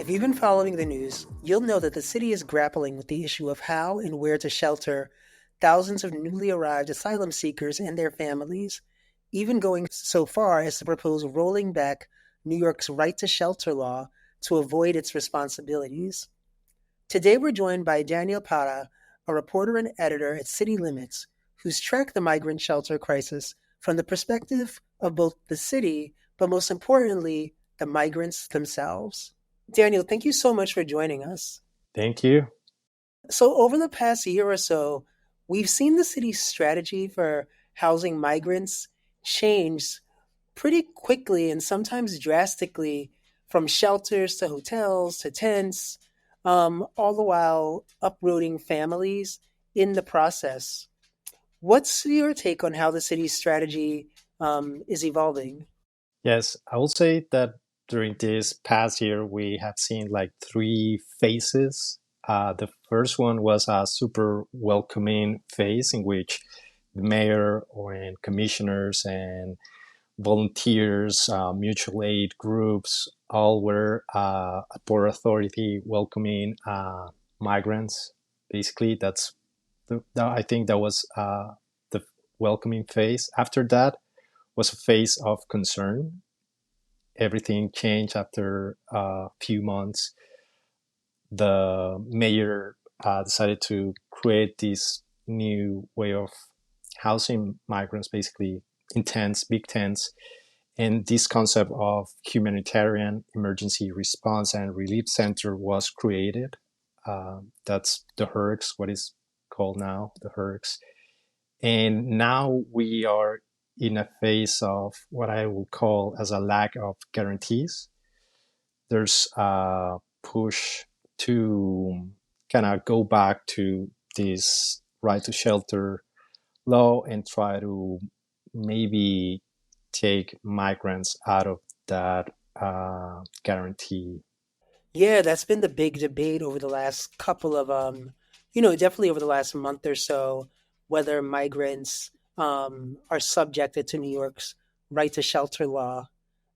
If you've been following the news, you'll know that the city is grappling with the issue of how and where to shelter thousands of newly arrived asylum seekers and their families, even going so far as to propose rolling back New York's right to shelter law to avoid its responsibilities. Today, we're joined by Daniel Parra, a reporter and editor at City Limits, who's tracked the migrant shelter crisis from the perspective of both the city, but most importantly, the migrants themselves. Daniel, thank you so much for joining us. Thank you. So, over the past year or so, we've seen the city's strategy for housing migrants change pretty quickly and sometimes drastically from shelters to hotels to tents, all the while uprooting families in the process. What's your take on how the city's strategy is evolving? Yes, I will say that during this past year, we have seen like three phases. The first one was a super welcoming phase in which the mayor and commissioners and volunteers, mutual aid groups, all were at Port Authority welcoming migrants. Basically, I think that was the welcoming phase. After that was a phase of concern. Everything changed after a few months. The mayor decided to create this new way of housing migrants, basically in tents, big tents. And this concept of humanitarian emergency response and relief center was created. That's the HERCS, what is called now the HERCS. And now we are in a phase of what I will call as a lack of guarantees. There's a push to kind of go back to this right to shelter law and try to maybe take migrants out of that guarantee. Yeah, that's been the big debate over the last couple of, definitely over the last month or so, whether migrants are subjected to New York's right to shelter law.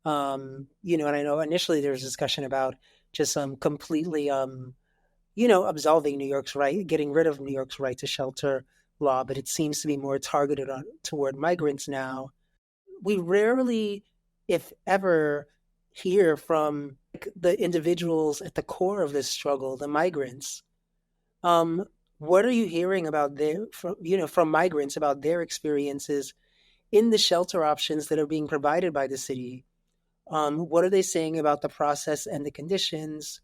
And I know initially there was discussion about just completely, absolving New York's right, getting rid of New York's right to shelter law, but it seems to be more targeted toward migrants now. We rarely, if ever, hear from the individuals at the core of this struggle, the migrants. Um, what are you hearing about from migrants about their experiences in the shelter options that are being provided by the city? What are they saying about the process and the conditions?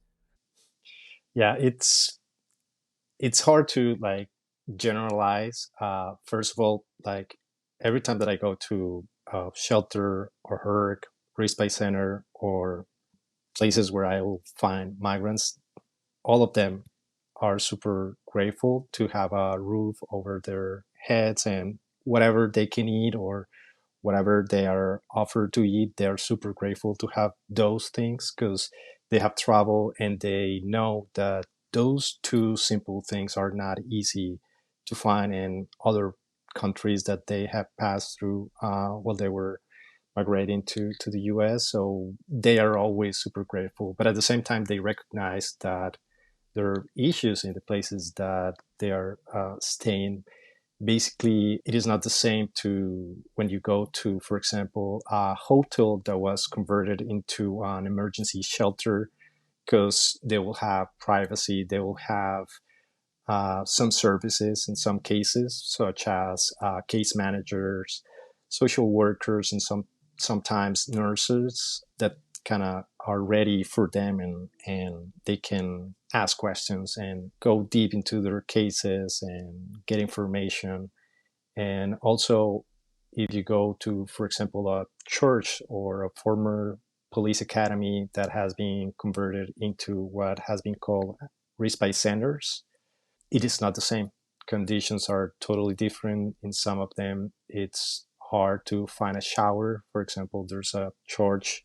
Yeah, it's hard to like generalize. First of all, like every time that I go to a shelter or HERC, respite center, or places where I will find migrants, all of them are super grateful to have a roof over their heads and whatever they can eat or whatever they are offered to eat. They are super grateful to have those things because they have traveled and they know that those two simple things are not easy to find in other countries that they have passed through while they were migrating to the US. So they are always super grateful. But at the same time, they recognize that there are issues in the places that they are staying. Basically, it is not the same to when you go to, for example, a hotel that was converted into an emergency shelter because they will have privacy, they will have some services in some cases, such as case managers, social workers, and sometimes nurses that kind of are ready for them and they can ask questions and go deep into their cases and get information. And also, if you go to, for example, a church or a former police academy that has been converted into what has been called respite centers, it is not the same. Conditions are totally different. In some of them, it's hard to find a shower. For example, there's a church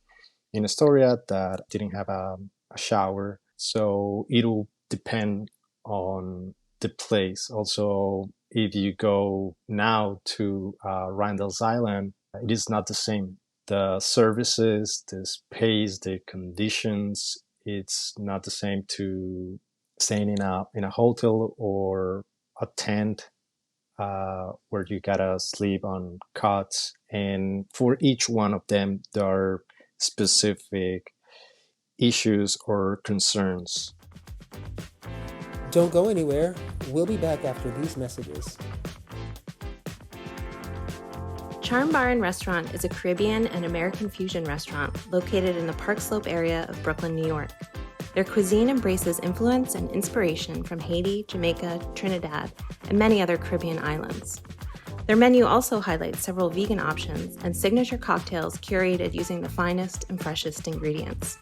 in Astoria that didn't have a shower. So it'll depend on the place. Also, if you go now to Randall's Island, it is not the same. The services, the space, the conditions, It's not the same to staying in a hotel or a tent where you gotta sleep on cots. And for each one of them, there are specific issues or concerns. Don't go anywhere. We'll be back after these messages. Charm Bar and Restaurant is a Caribbean and American fusion restaurant located in the Park Slope area of Brooklyn, New York. Their cuisine embraces influence and inspiration from Haiti, Jamaica, Trinidad, and many other Caribbean islands. Their menu also highlights several vegan options and signature cocktails curated using the finest and freshest ingredients.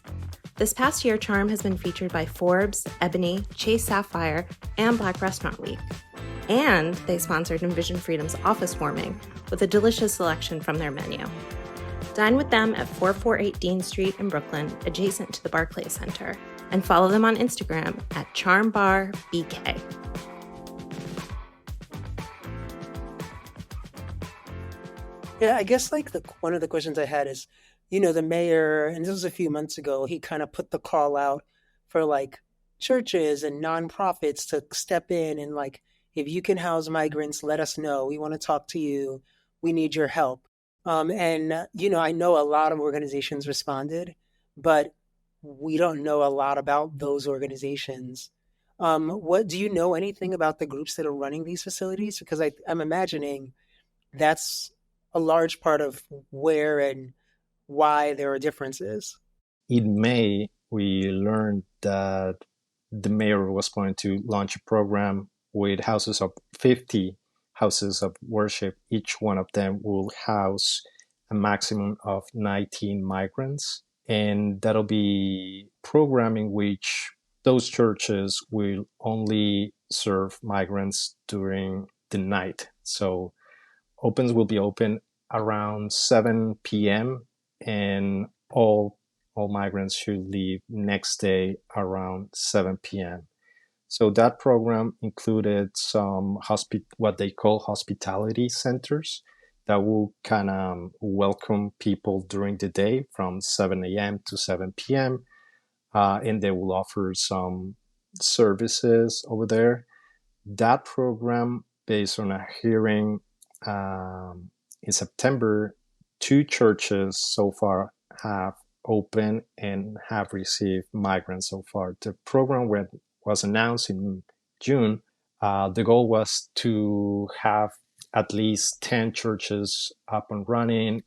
This past year, Charm has been featured by Forbes, Ebony, Chase Sapphire, and Black Restaurant Week. And they sponsored Envision Freedom's office warming with a delicious selection from their menu. Dine with them at 448 Dean Street in Brooklyn, adjacent to the Barclays Center, and follow them on Instagram at CharmBarBK. Yeah, I guess like one of the questions I had is, the mayor, and this was a few months ago, he kind of put the call out for like churches and nonprofits to step in and like, if you can house migrants, let us know. We want to talk to you. We need your help. I know a lot of organizations responded, but we don't know a lot about those organizations. What do you know anything about the groups that are running these facilities? Because I'm imagining that's a large part of where and why there are differences. In May, we learned that the mayor was going to launch a program with 50 houses of worship. Each one of them will house a maximum of 19 migrants. And that'll be programming which those churches will only serve migrants during the night. So opens will be open around 7 p.m. and all migrants should leave next day around 7 p.m. So that program included some what they call hospitality centers that will kind of welcome people during the day from 7 a.m. to 7 p.m. And they will offer some services over there. That program, based on a hearing in September, 2 churches so far have opened and have received migrants so far. The program was announced in June. The goal was to have at least 10 churches up and running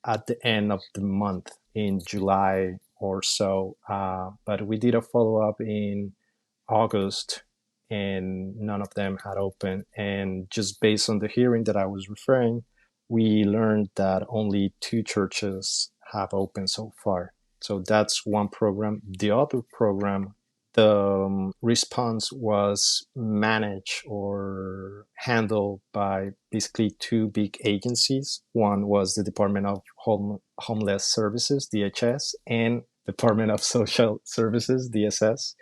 at the end of the month in July or so. But we did a follow-up in August and none of them had opened. And just based on the hearing that I was referring, we learned that only 2 churches have opened so far. So that's one program. The other program, the response was managed or handled by basically 2 big agencies. One was the Department of Homeless Services, DHS, and Department of Social Services, DSS.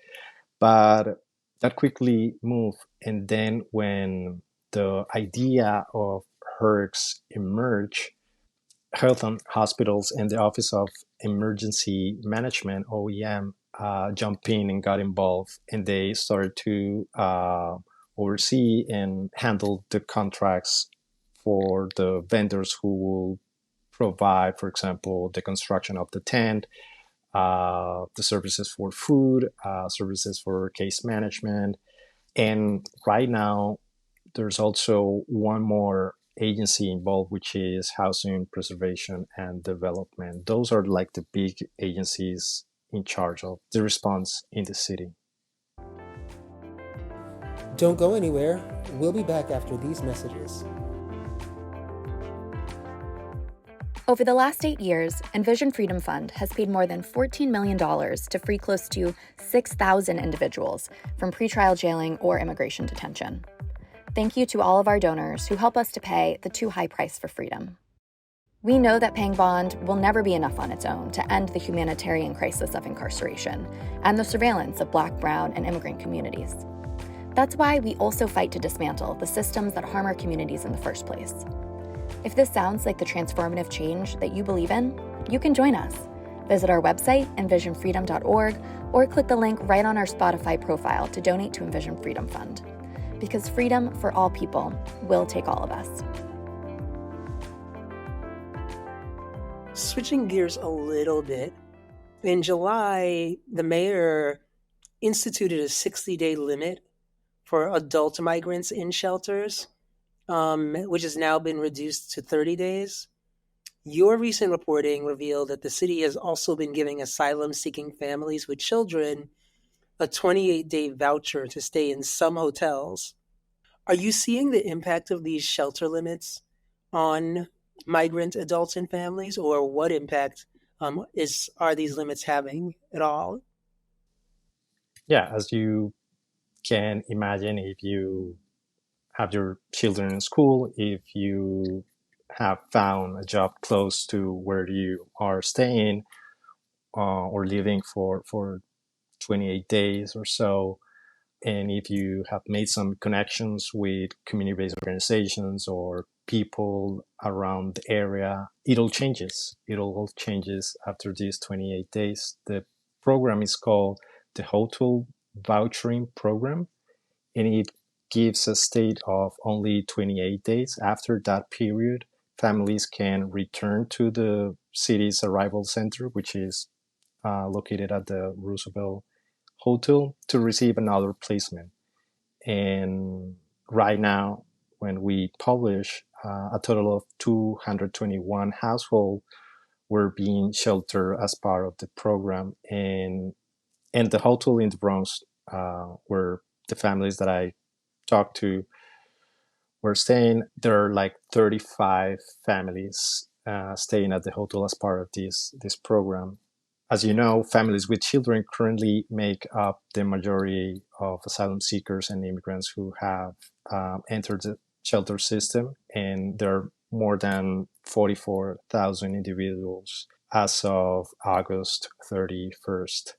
But that quickly moved. And then when the idea of HERCs emerged, Health and Hospitals and the Office of Emergency Management, OEM, jumped in and got involved, and they started to oversee and handle the contracts for the vendors who will provide, for example, the construction of the tent, the services for food, services for case management. And right now, there's also one more agency involved, which is Housing Preservation and Development. Those are like the big agencies in charge of the response in the city. Don't go anywhere. We'll be back after these messages. Over the last 8 years, Envision Freedom Fund has paid more than $14 million to free close to 6,000 individuals from pretrial jailing or immigration detention. Thank you to all of our donors who help us to pay the too high price for freedom. We know that paying bond will never be enough on its own to end the humanitarian crisis of incarceration and the surveillance of Black, Brown, and immigrant communities. That's why we also fight to dismantle the systems that harm our communities in the first place. If this sounds like the transformative change that you believe in, you can join us. Visit our website, envisionfreedom.org, or click the link right on our Spotify profile to donate to Envision Freedom Fund. Because freedom for all people will take all of us. Switching gears a little bit, in July, the mayor instituted a 60-day limit for adult migrants in shelters, which has now been reduced to 30 days. Your recent reporting revealed that the city has also been giving asylum-seeking families with children a 28-day voucher to stay in some hotels. Are you seeing the impact of these shelter limits on migrant adults and families, or what impact are these limits having at all? Yeah, as you can imagine, if you have your children in school, if you have found a job close to where you are staying or living for 28 days or so, and if you have made some connections with community-based organizations or people around the area, it all changes. It all changes after these 28 days. The program is called the Hotel Vouchering Program, and it gives a state of only 28 days. After that period, families can return to the city's arrival center, which is located at the Roosevelt Hotel, to receive another placement. And right now, when we publish, a total of 221 households were being sheltered as part of the program. And the hotel in the Bronx, where the families that I talked to were staying, there are like 35 families staying at the hotel as part of this program. As you know, families with children currently make up the majority of asylum seekers and immigrants who have entered the shelter system, and there are more than 44,000 individuals as of August 31st.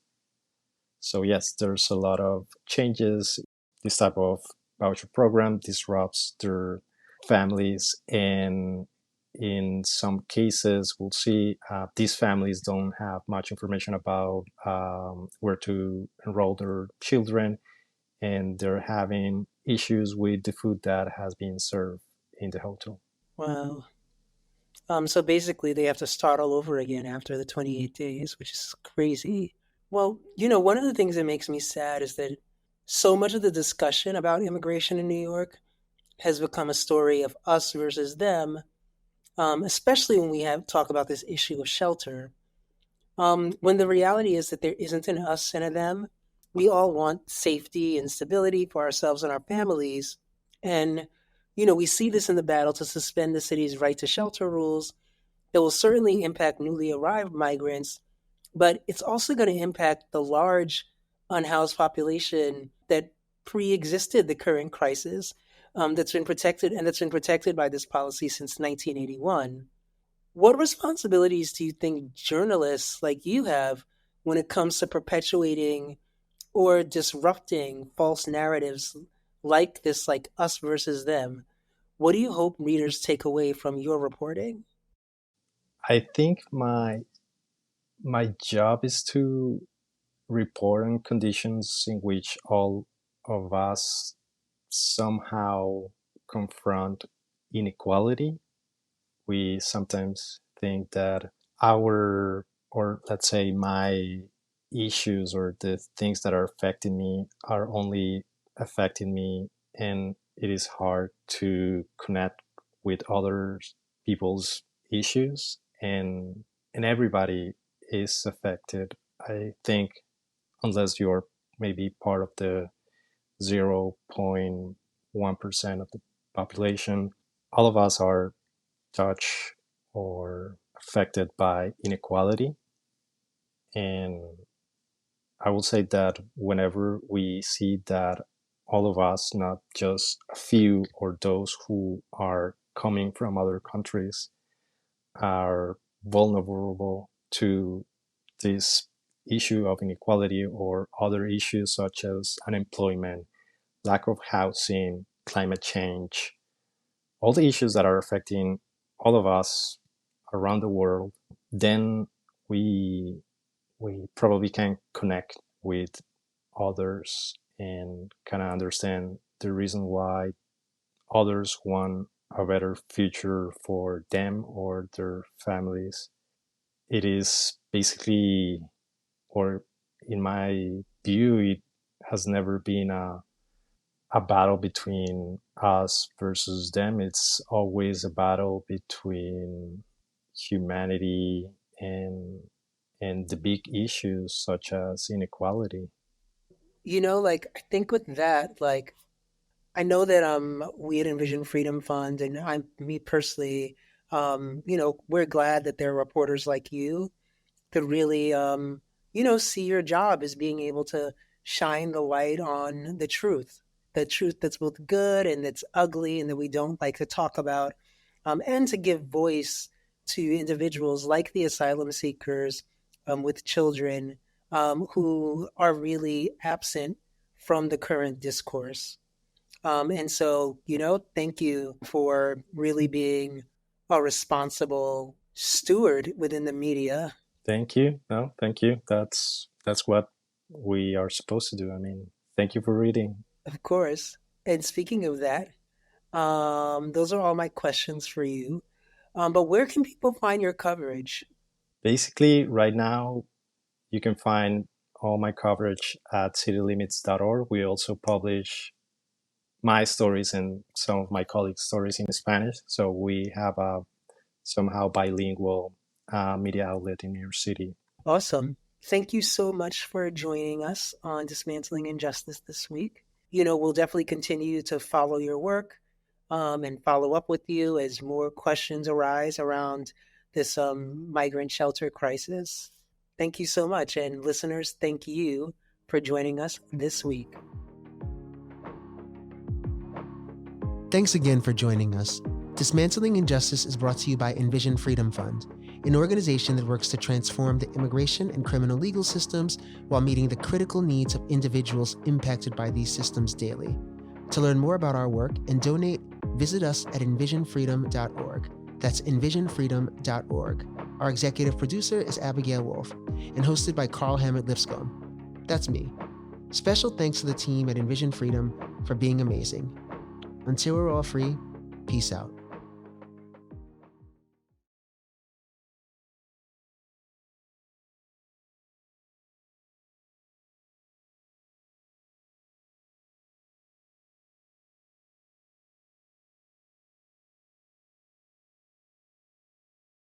So yes, there's a lot of changes. This type of voucher program disrupts their families, and in some cases, we'll see these families don't have much information about where to enroll their children, and they're having issues with the food that has been served in the hotel. Wow. So basically, they have to start all over again after the 28 days, which is crazy. Well, one of the things that makes me sad is that so much of the discussion about immigration in New York has become a story of us versus them, especially when we talk about this issue of shelter. When the reality is that there isn't an us and a them. We all want safety and stability for ourselves and our families. And, we see this in the battle to suspend the city's right to shelter rules that will certainly impact newly arrived migrants, but it's also going to impact the large unhoused population that pre-existed the current crisis, that's been protected by this policy since 1981. What responsibilities do you think journalists like you have when it comes to perpetuating or disrupting false narratives like this, like us versus them? What do you hope readers take away from your reporting? I think my job is to report on conditions in which all of us somehow confront inequality. We sometimes think that our, or let's say my issues or the things that are affecting me are only affecting me, and it is hard to connect with other people's issues, and everybody is affected. I think unless you're maybe part of the 0.1% of the population, all of us are touched or affected by inequality. And I will say that whenever we see that all of us, not just a few or those who are coming from other countries, are vulnerable to this issue of inequality or other issues such as unemployment, lack of housing, climate change, all the issues that are affecting all of us around the world, then we probably can connect with others and kind of understand the reason why others want a better future for them or their families. It is basically, or in my view, it has never been a battle between us versus them. It's always a battle between humanity and the big issues such as inequality. Like I think with that, like I know that we at Envision Freedom Fund and I'm me personally, we're glad that there are reporters like you to really see your job as being able to shine the light on the truth that's both good and that's ugly and that we don't like to talk about, and to give voice to individuals like the asylum seekers with children who are really absent from the current discourse. And so, thank you for really being a responsible steward within the media. Thank you. No, thank you. That's what we are supposed to do. I mean, thank you for reading. Of course. And speaking of that, those are all my questions for you. But where can people find your coverage? Basically, right now, you can find all my coverage at citylimits.org. We also publish my stories and some of my colleagues' stories in Spanish. So we have a somehow bilingual media outlet in New York City. Awesome. Thank you so much for joining us on Dismantling Injustice this week. We'll definitely continue to follow your work and follow up with you as more questions arise around this migrant shelter crisis. Thank you so much. And listeners, thank you for joining us this week. Thanks again for joining us. Dismantling Injustice is brought to you by Envision Freedom Fund, an organization that works to transform the immigration and criminal legal systems while meeting the critical needs of individuals impacted by these systems daily. To learn more about our work and donate, visit us at envisionfreedom.org. That's envisionfreedom.org. Our executive producer is Abigail Wolf and hosted by Carl Hammett Lipscomb. That's me. Special thanks to the team at Envision Freedom for being amazing. Until we're all free, peace out.